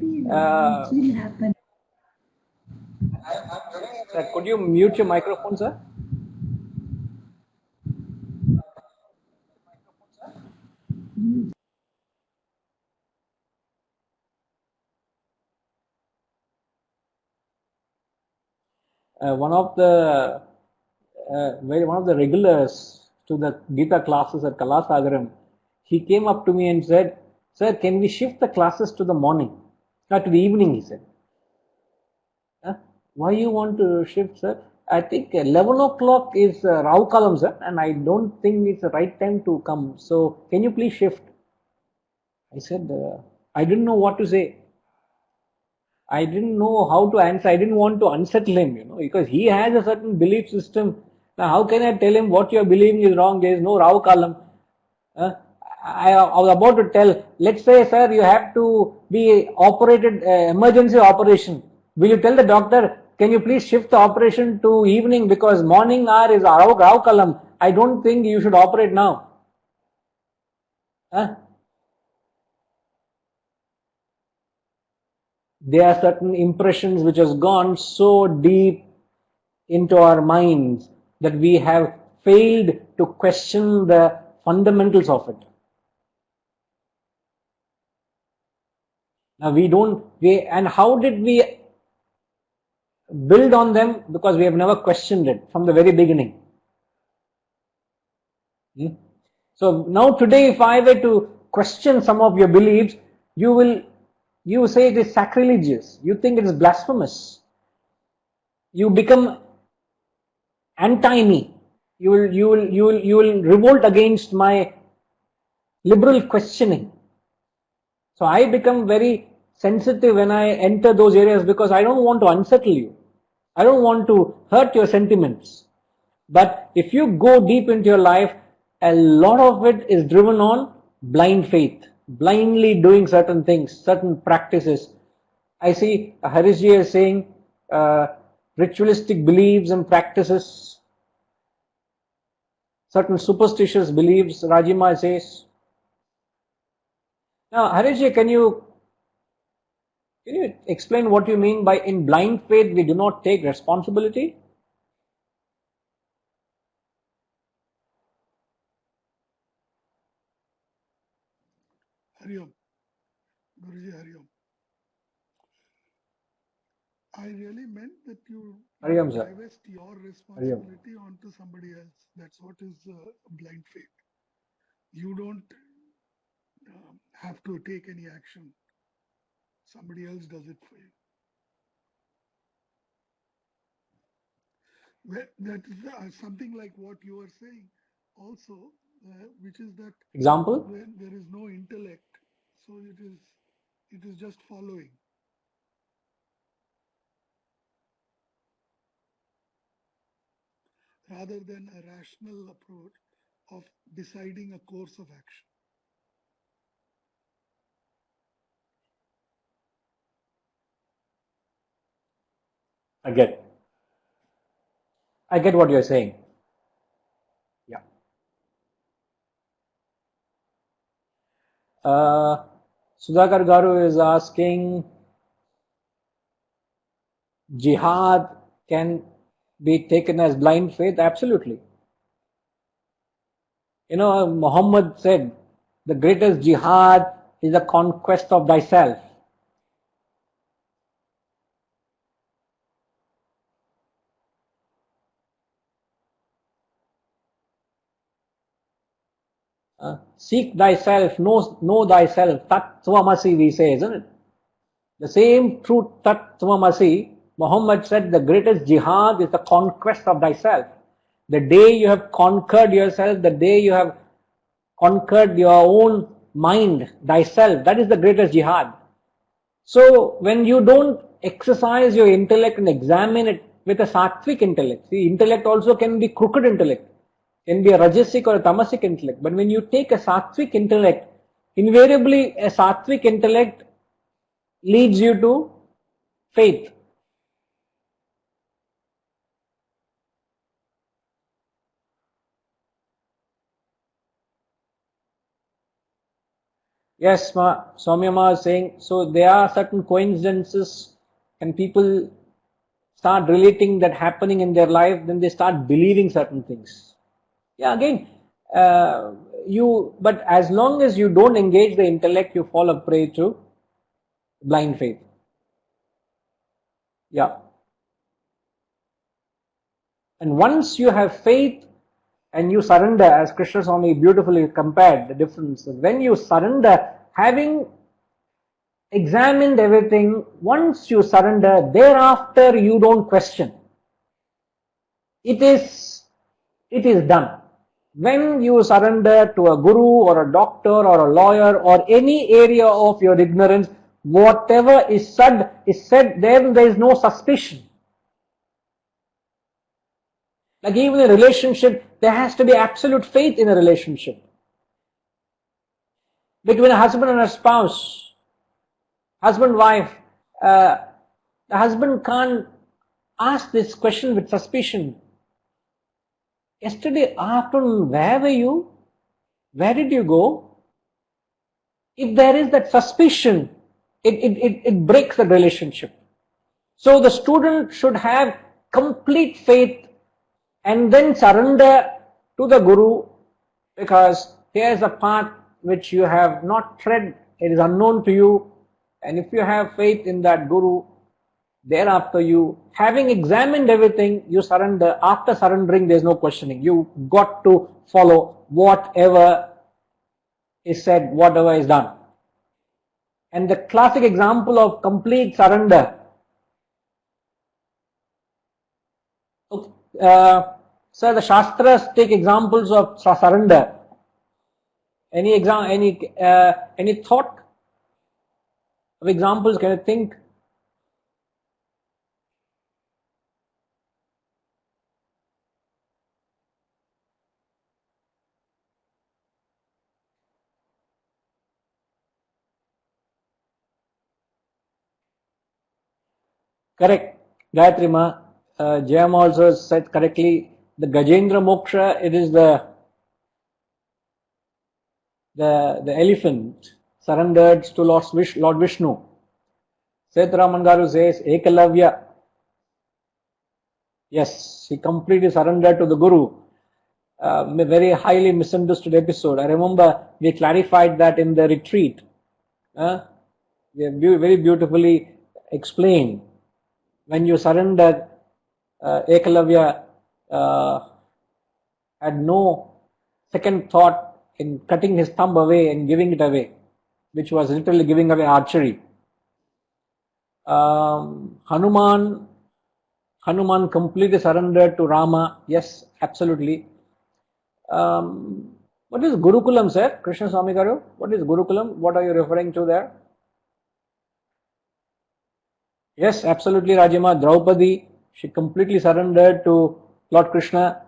S1: Sir, could you mute your microphone, sir? One of the regulars to the Gita classes at Kalasagaram, he came up to me and said, "Sir, can we shift the classes to the morning, not to the evening?" He said. Why you want to shift, sir? I think 11 o'clock is Rao Kalam, sir, and I don't think it's the right time to come. So, can you please shift? I said, I didn't know what to say. I didn't know how to answer. I didn't want to unsettle him, because he has a certain belief system. Now, how can I tell him what you're believing is wrong? There is no Rao Kalam. I was about to tell, let's say, sir, you have to be operated, emergency operation. Will you tell the doctor, can you please shift the operation to evening because morning hour is Rao Kalam. I don't think you should operate now. There are certain impressions which has gone so deep into our minds that we have failed to question the fundamentals of it. Now and how did we build on them? Because we have never questioned it from the very beginning. So now today, if I were to question some of your beliefs, you say it is sacrilegious. You think it is blasphemous. You become anti-me. You will revolt against my liberal questioning. So I become very sensitive when I enter those areas because I don't want to unsettle you. I don't want to hurt your sentiments. But if you go deep into your life, a lot of it is driven on blind faith, blindly doing certain things, certain practices. I see Harishji is saying ritualistic beliefs and practices, certain superstitious beliefs, Rajima says. Now, Harishji, can you explain what you mean by in blind faith we do not take responsibility?
S7: Hariom. Guruji Hariom. I really meant that you divest your responsibility onto somebody else. That's what is blind faith. You don't have to take any action. Somebody else does it for you. That is something like what you are saying also, which is that
S1: example,
S7: there is no intellect. So it is It is just following. Rather than a rational approach of deciding a course of action.
S1: I get what you're saying. Yeah. Sudhakar Garu is asking, jihad can be taken as blind faith? Absolutely. You know, Muhammad said, the greatest jihad is the conquest of thyself. Seek thyself, know thyself, Tat Tvamasi we say, isn't it? The same truth, Tat Tvamasi, Muhammad said the greatest jihad is the conquest of thyself. The day you have conquered yourself, the day you have conquered your own mind, thyself, that is the greatest jihad. So when you don't exercise your intellect and examine it with a sattvic intellect, see, intellect also can be crooked intellect, can be a rajasic or a tamasic intellect, but when you take a sattvic intellect, invariably a sattvic intellect leads you to faith. Yes, Soumyama is saying, so there are certain coincidences and people start relating that happening in their life, then they start believing certain things. Yeah, again, but as long as you don't engage the intellect, you fall a prey to blind faith. Yeah. And once you have faith and you surrender, as Krishna Swami beautifully compared the difference, when you surrender, having examined everything, once you surrender, thereafter you don't question. It is done. When you surrender to a guru or a doctor or a lawyer or any area of your ignorance, whatever is said, then there is no suspicion. Like even in a relationship, there has to be absolute faith in a relationship. Between a husband and a spouse, husband, wife, the husband can't ask this question with suspicion. Yesterday afternoon, where were you? Where did you go? If there is that suspicion, it breaks the relationship. So the student should have complete faith and then surrender to the Guru, because here is a path which you have not tread, it is unknown to you, and if you have faith in that Guru, thereafter you, having examined everything, you surrender. After surrendering, there is no questioning. You got to follow whatever is said, whatever is done. And the classic example of complete surrender. Sir, the Shastras take examples of surrender. Any thought of examples? Can you think? Correct. Gayatri Ma, Jayam also said correctly, the Gajendra Moksha, it is the elephant surrendered to Lord Vishnu. Setharaman Garu says, Ekalavya, yes, he completely surrendered to the Guru. A very highly misunderstood episode. I remember we clarified that in the retreat. We have very beautifully explained. When you surrender, Ekalavya had no second thought in cutting his thumb away and giving it away, which was literally giving away archery. Hanuman completely surrendered to Rama. Yes, absolutely. What is Gurukulam, sir? Krishna Swami Garu, what is Gurukulam? What are you referring to there? Yes, absolutely, Rajima. Draupadi, she completely surrendered to Lord Krishna.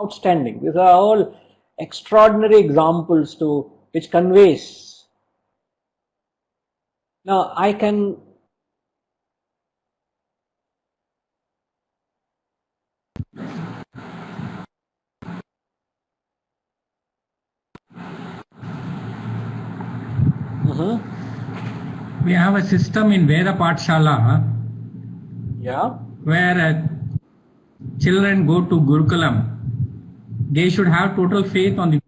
S1: Outstanding. These are all extraordinary examples to which conveys. Now I can
S6: We have a system in Veda Pathshala
S1: yeah.
S6: where children go to Gurukulam. They should have total faith on the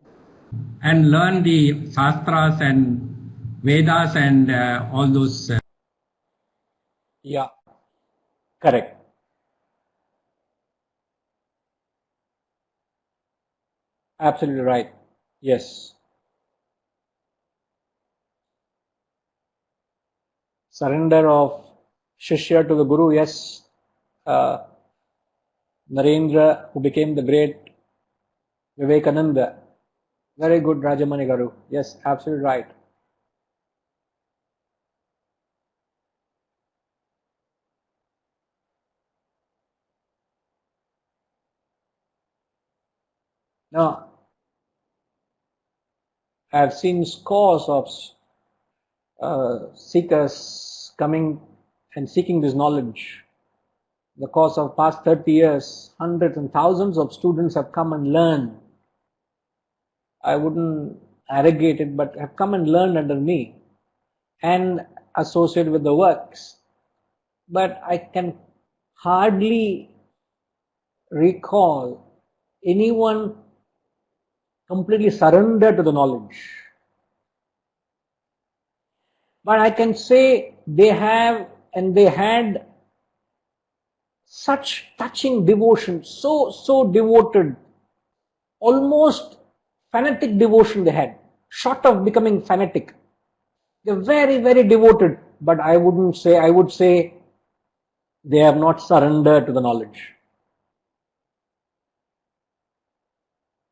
S6: and learn the Shastras and Vedas and all those.
S1: Yeah. Correct. Absolutely right. Yes. Surrender of Shishya to the Guru. Yes. Narendra, who became the great Vivekananda. Very good, Rajamani Garu. Yes, absolutely right. Now, I have seen scores of seekers coming and seeking this knowledge. In the course of past 30 years, hundreds and thousands of students have come and learned. I wouldn't arrogate it, but have come and learned under me and associated with the works. But I can hardly recall anyone completely surrendered to the knowledge. But I can say they have and they had such touching devotion, so devoted, almost fanatic devotion they had, short of becoming fanatic. They're very devoted, but I would say they have not surrendered to the knowledge.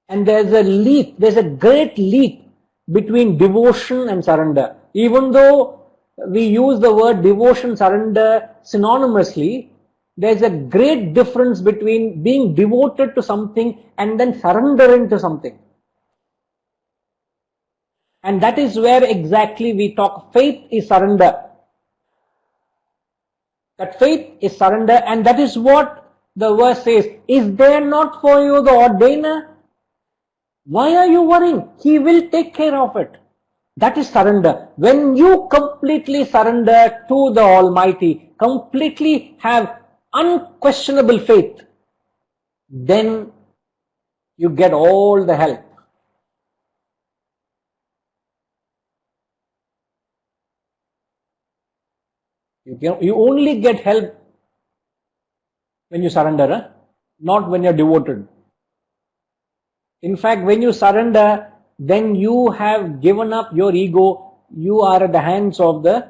S1: And there's a great leap between devotion and surrender. Even though we use the word devotion, surrender synonymously, there's a great difference between being devoted to something and then surrendering to something. And that is where exactly we talk. Faith is surrender. That faith is surrender, and that is what the verse says. Is there not for you the ordainer? Why are you worrying? He will take care of it. That is surrender. When you completely surrender to the Almighty, completely have unquestionable faith, then you get all the help. You only get help when you surrender, not when you're devoted. In fact, when you surrender, then you have given up your ego. You are at the hands of the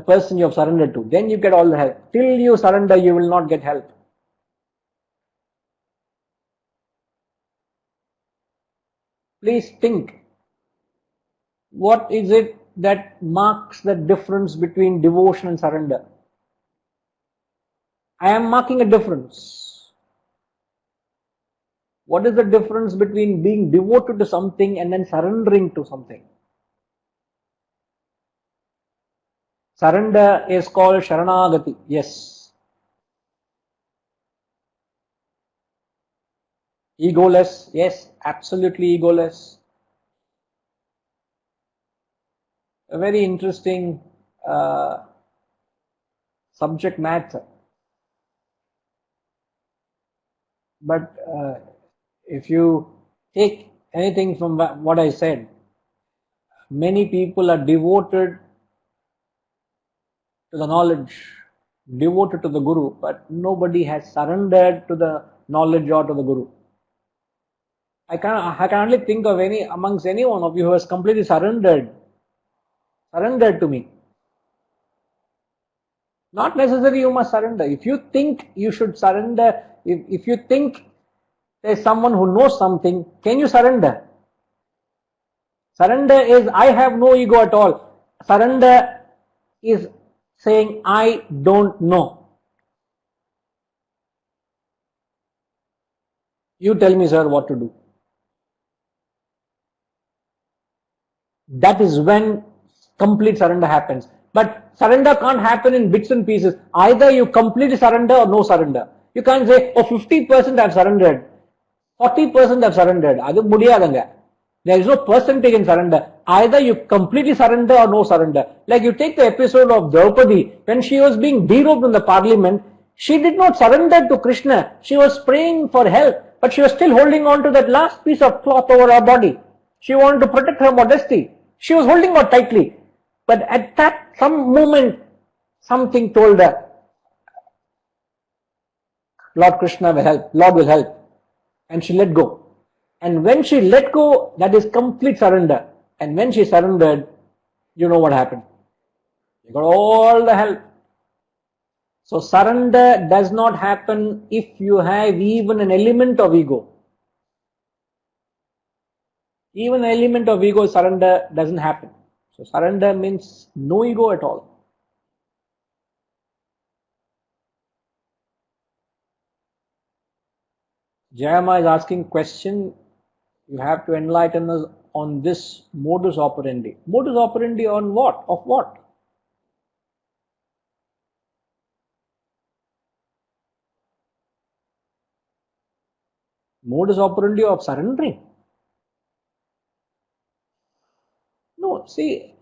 S1: person you have surrendered to. Then you get all the help. Till you surrender, you will not get help. Please think. What is it that marks the difference between devotion and surrender? I am marking a difference. What is the difference between being devoted to something and then surrendering to something? Surrender is called Sharanagati. Yes. Egoless. Yes, absolutely egoless. A very interesting subject matter. But if you take anything from what I said, many people are devoted to the knowledge, devoted to the Guru, but nobody has surrendered to the knowledge or to the Guru. I can hardly think of amongst any one of you who has completely surrendered to me. Not necessarily you must surrender. If you think you should surrender, if you think there's someone who knows something, can you surrender? Surrender is I have no ego at all. Surrender is saying, I don't know. You tell me, sir, what to do. That is when complete surrender happens. But surrender can't happen in bits and pieces. Either you completely surrender or no surrender. You can't say, oh, 50% I've surrendered, 40% I've surrendered. Adu mudiyadanga. There is no percentage in surrender. Either you completely surrender or no surrender. Like you take the episode of Draupadi, when she was being derobed in the parliament, she did not surrender to Krishna. She was praying for help, but she was still holding on to that last piece of cloth over her body. She wanted to protect her modesty. She was holding on tightly. But at that some moment, something told her, Lord Krishna will help, Lord will help. And she let go. And when she let go, that is complete surrender. And when she surrendered, you know what happened. You got all the help. So surrender does not happen if you have even an element of ego. Even an element of ego, surrender doesn't happen. So surrender means no ego at all. Jayama is asking question. You have to enlighten us on this modus operandi. Modus operandi on what? Of what? Modus operandi of surrendering. No, see,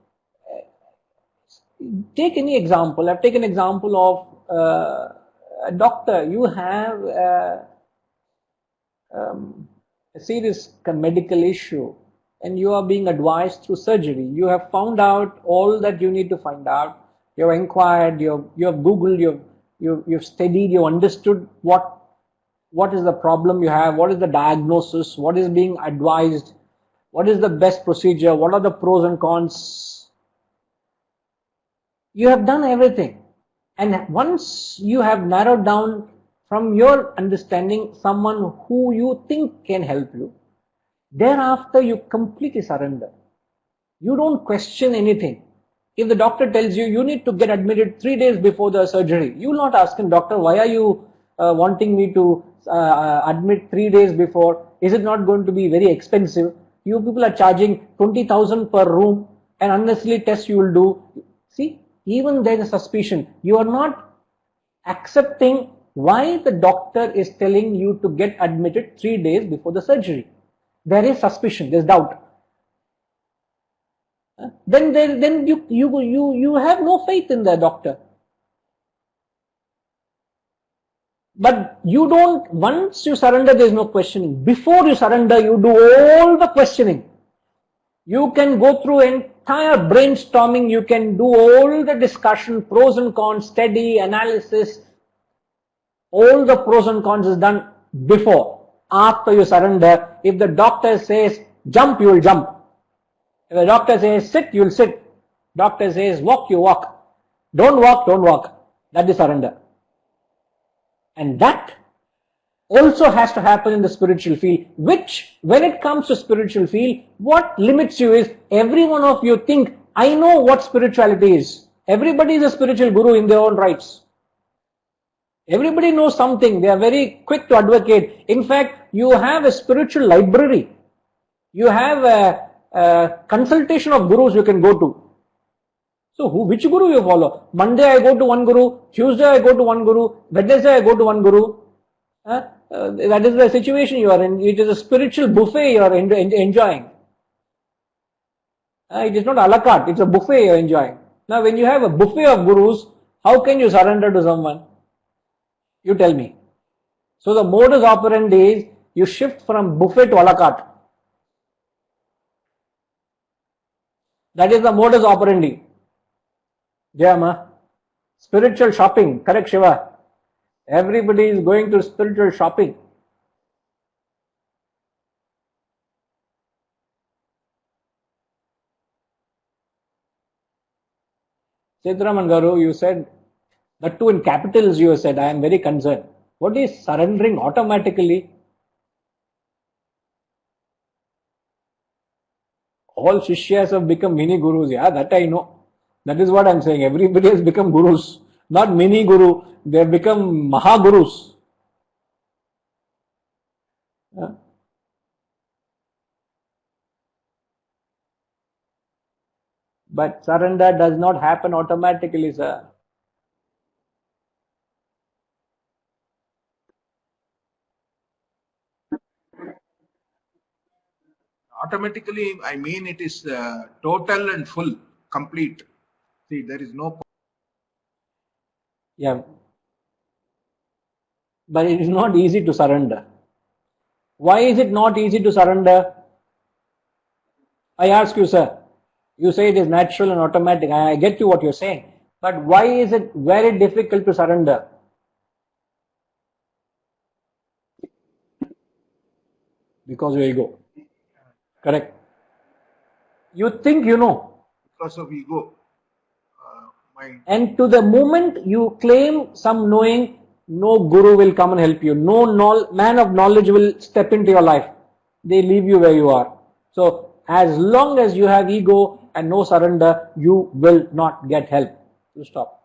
S1: take any example. I've taken example of a doctor. You have a serious medical issue and you are being advised through surgery. You have found out all that you need to find out. You have inquired, you have Googled, you've studied, you understood what is the problem you have, what is the diagnosis, what is being advised, what is the best procedure, what are the pros and cons. You have done everything. And once you have narrowed down from your understanding someone who you think can help you, thereafter you completely surrender. You don't question anything. If the doctor tells you you need to get admitted 3 days before the surgery, you will not ask him, doctor, why are you wanting me to admit 3 days before? Is it not going to be very expensive? You people are charging 20,000 per room and unnecessary tests you will do. See, even there is a suspicion. You are not accepting why the doctor is telling you to get admitted 3 days before the surgery. There is suspicion, there is doubt. Then you have no faith in the doctor. But you don't, once you surrender, there is no questioning. Before you surrender, you do all the questioning. You can go through entire brainstorming, you can do all the discussion, pros and cons, study, analysis. All the pros and cons is done before. After you surrender, if the doctor says jump, you will jump. If the doctor says sit, you will sit. Doctor says walk, you walk. Don't walk, don't walk. That is surrender. And that also has to happen in the spiritual field, which when it comes to spiritual field, what limits you is every one of you think, I know what spirituality is. Everybody is a spiritual guru in their own rights. Everybody knows something. They are very quick to advocate. In fact, you have a spiritual library. You have a consultation of gurus you can go to. So which guru you follow? Monday I go to one guru, Tuesday I go to one guru, Wednesday I go to one guru. That is the situation you are in. It is a spiritual buffet you are enjoying. It is not a la carte, it's a buffet you are enjoying. Now when you have a buffet of gurus, how can you surrender to someone? You tell me. So the modus operandi is you shift from buffet to a la carte. That is the modus operandi. Jayama. Spiritual shopping, correct Shiva? Everybody is going to spiritual shopping. Siddharaman Garu, you said, that too in capitals you said, I am very concerned. What is surrendering automatically? All Shishyas have become mini gurus, yeah, that I know. That is what I'm saying. Everybody has become gurus. Not mini guru. They have become mahagurus. Yeah. But surrender does not happen automatically, sir.
S4: Automatically, I mean it is total and full, complete. See, there is no.
S1: Yeah. But it is not easy to surrender. Why is it not easy to surrender? I ask you, sir. You say it is natural and automatic. I get you what you're saying. But why is it very difficult to surrender? Because of your ego. Correct. You think you know.
S4: Because of ego. Mind.
S1: And to the moment you claim some knowing, no guru will come and help you. No man of knowledge will step into your life. They leave you where you are. So as long as you have ego and no surrender, you will not get help. You stop.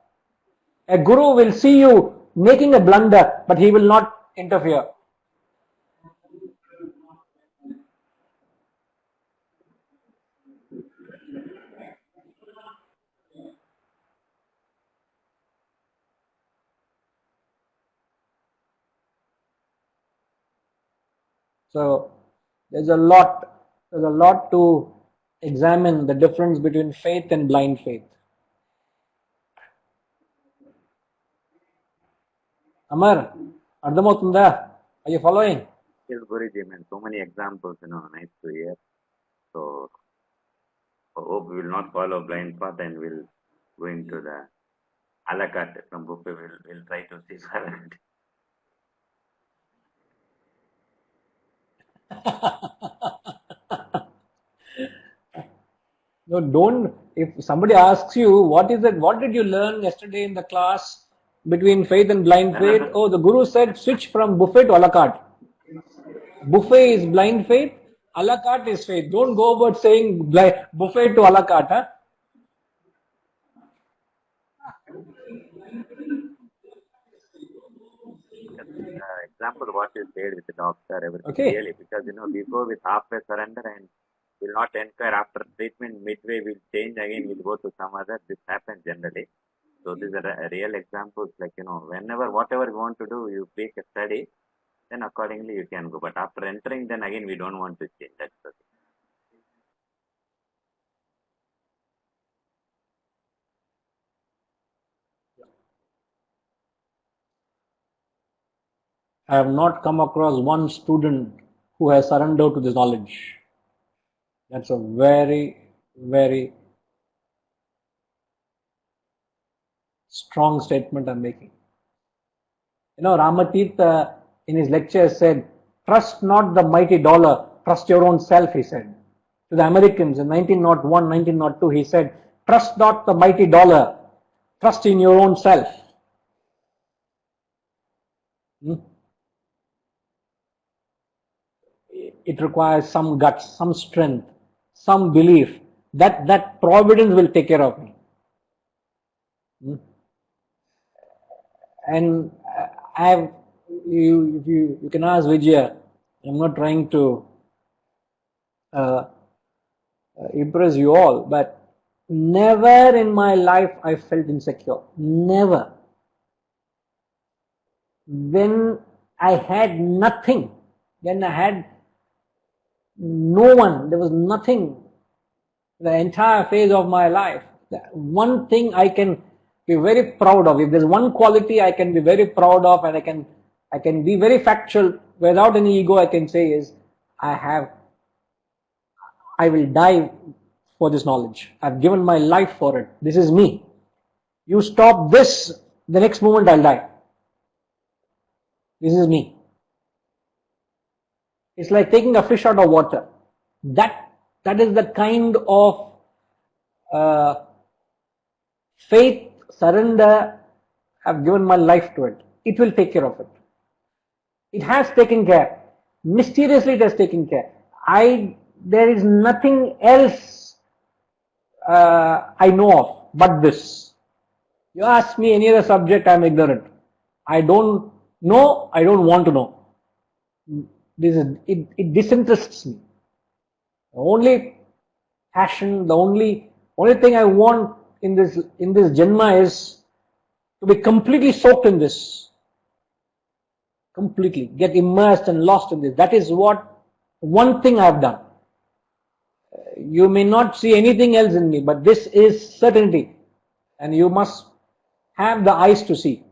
S1: A guru will see you making a blunder, but he will not interfere. So there's a lot to examine the difference between faith and blind faith. Amar, Ardhamotunda, are you following?
S2: Yes, Guruji, man, so many examples, nice to hear. So, I hope we will not follow blind path and we'll go into the a la carte from buffet. We'll try to see salad.
S1: No, don't. If somebody asks you, what did you learn yesterday in the class between faith and blind faith? Oh, the guru said switch from buffet to a la carte. Buffet is blind faith, a la carte is faith. Don't go about saying buffet to a la carte. Huh?
S2: Example what you said with the doctor, everything
S1: Okay.
S2: really, because we go with halfway surrender and will not inquire after treatment midway, we'll change again, we'll go to some other. This happens generally. So these are real examples, like whenever whatever you want to do, you take a study, then accordingly you can go. But after entering, then again we don't want to change. That's the thing.
S1: I have not come across one student who has surrendered to this knowledge. That's a very, very strong statement I'm making. Ramatirtha in his lecture said, trust not the mighty dollar, trust your own self, he said. To the Americans in 1901, 1902, he said, trust not the mighty dollar, trust in your own self. It requires some guts, some strength, some belief that providence will take care of me. And you can ask Vijaya. I'm not trying to impress you all, but never in my life I felt insecure. Never. When I had nothing, when I had no one, there was nothing, the entire phase of my life, one thing I can be very proud of, if there's one quality I can be very proud of and I can be very factual without any ego, I can say is, I will die for this knowledge. I've given my life for it. This is me. You stop this, the next moment I'll die. This is me. It's like taking a fish out of water. That is the kind of faith, surrender. I've given my life to it. It will take care of it. It has taken care. Mysteriously, it has taken care. There is nothing else I know of. but this. You ask me any other subject, I'm ignorant. I don't know, I don't want to know. It disinterests me. The only passion, the only thing I want in this Janma is to be completely soaked in this. Completely. Get immersed and lost in this. That is what one thing I have done. You may not see anything else in me, but this is certainty. And you must have the eyes to see.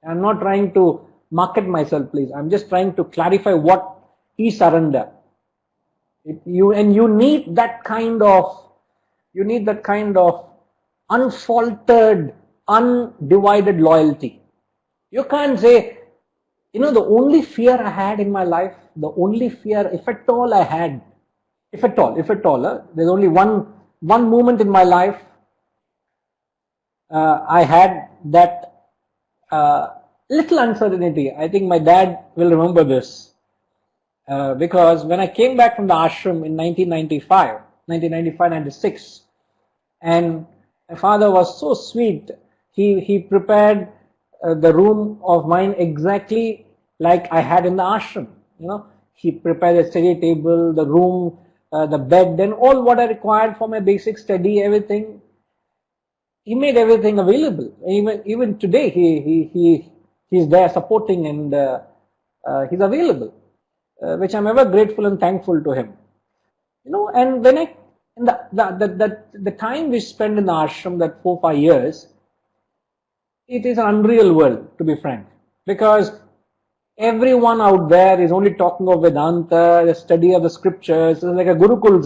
S1: I'm not trying to market myself, please. I'm just trying to clarify what is surrender. You need that kind of unfaltered, undivided loyalty. You can't say, the only fear I had in my life, the only fear, if at all I had, there's only one moment in my life I had that little uncertainty. I think my dad will remember this. Because when I came back from the ashram in 1995-96, and my father was so sweet, he prepared the room of mine exactly like I had in the ashram. He prepared a study table, the room, the bed, and all what I required for my basic study, everything. He made everything available. Even today, he's there supporting, and he's available, which I'm ever grateful and thankful to him. And when the time we spend in the ashram, that 4-5 years, it is an unreal world, to be frank, because everyone out there is only talking of Vedanta, the study of the scriptures. It's like a Gurukul,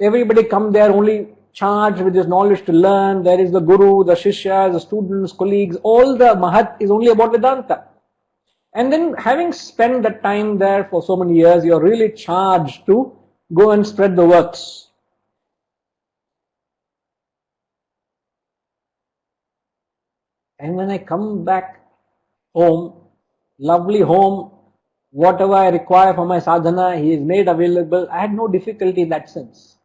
S1: everybody come there only charged with this knowledge to learn. There is the Guru, the Shishya, the students, colleagues, all the Mahat is only about Vedanta. And then having spent the time there for so many years, you're really charged to go and spread the works. And when I come back home, lovely home, whatever I require for my sadhana, he is made available. I had no difficulty in that sense.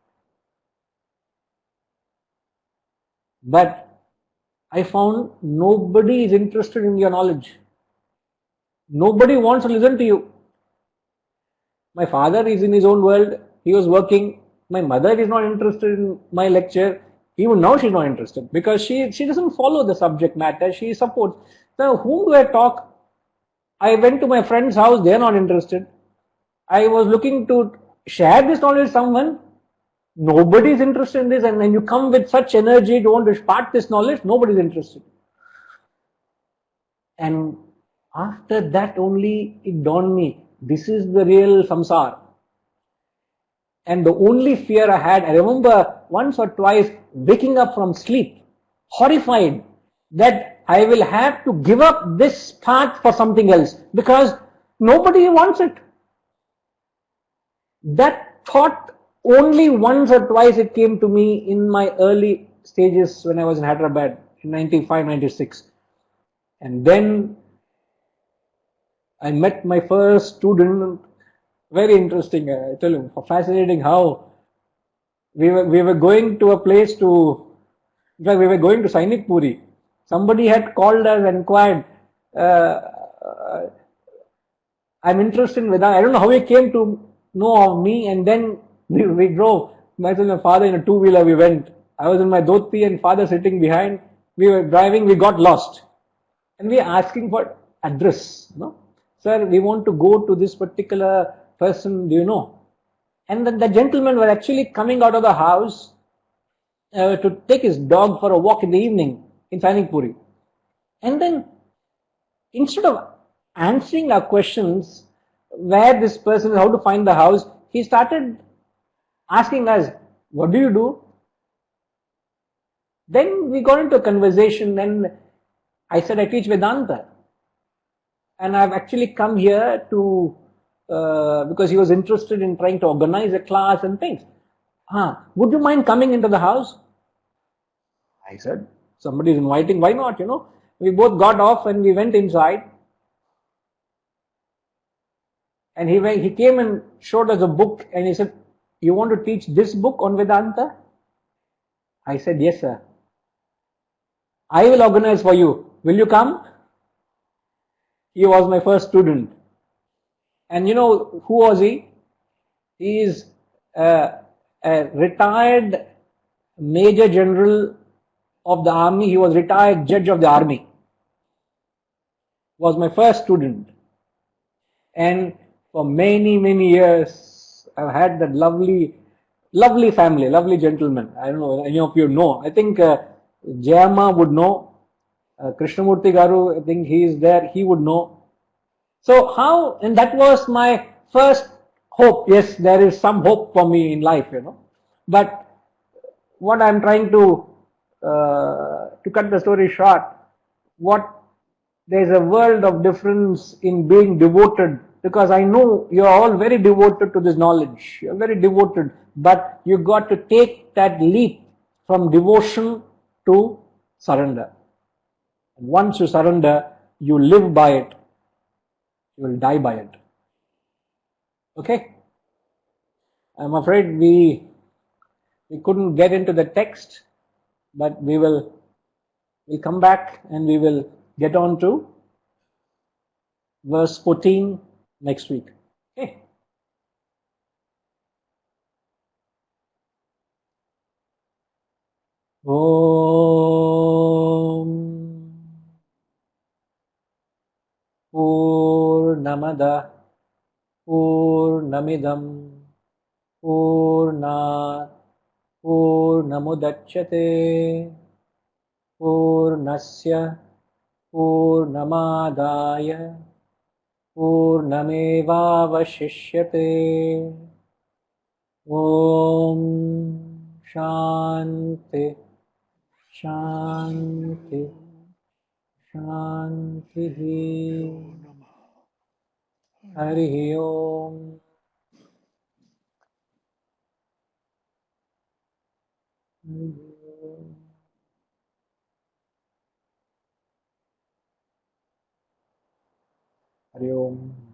S1: But I found nobody is interested in your knowledge. Nobody wants to listen to you. My father is in his own world. He was working. My mother is not interested in my lecture. Even now she's not interested because she doesn't follow the subject matter. She supports. Now whom do I talk? I went to my friend's house. They are not interested. I was looking to share this knowledge with someone. Nobody is interested in this, and when you come with such energy to want to impart this knowledge, nobody is interested. And after that only it dawned me, this is the real samsara. And the only fear I had, I remember once or twice waking up from sleep, horrified that I will have to give up this path for something else because nobody wants it. That thought only once or twice it came to me in my early stages when I was in Hyderabad in 95-96. And then I met my first student. Very interesting. I tell you, fascinating how we were going to a place in fact, we were going to Sainik Puri. Somebody had called us and inquired, I'm interested in Vedanta. I don't know how he came to know of me, and then we drove. Myself and my father in a two-wheeler, we went. I was in my dhoti and father sitting behind. We were driving, we got lost. And we are asking for address. Sir, we want to go to this particular person, do you know? And then the gentlemen were actually coming out of the house to take his dog for a walk in the evening in Sainik Puri. And then instead of answering our questions, where this person is, how to find the house, he started asking us, what do you do? Then we got into a conversation and I said, I teach Vedanta. And I've actually come here to, because he was interested in trying to organize a class and things. Would you mind coming into the house? I said, somebody is inviting, why not, We both got off and we went inside. And he came and showed us a book and he said, you want to teach this book on Vedanta? I said, yes, sir. I will organize for you. Will you come? He was my first student. And you know, who was he? He is a retired Major General of the Army. He was retired Judge of the Army. Was my first student. And for many, many years, I've had that lovely family, lovely gentleman. I don't know, any of you know. I think Jayama would know. Krishnamurti Garu, I think he is there, he would know. So how, and that was my first hope. Yes, there is some hope for me in life, you know. But what I'm trying to cut the story short, there's a world of difference in being devoted, because I know you're all very devoted to this knowledge. You're very devoted, but you got to take that leap from devotion to surrender. And once you surrender, you live by it. You will die by it. Okay? I'm afraid we couldn't get into the text, but we'll come back and we will get on to verse 14 next week. Okay. Om Purnamada Purnamidam Purnat Purnamudachyate Purnasya Purnamadaya Purnamevavashishyate. Om Shanti Shanti Shanti. Hari Om. Hari Om.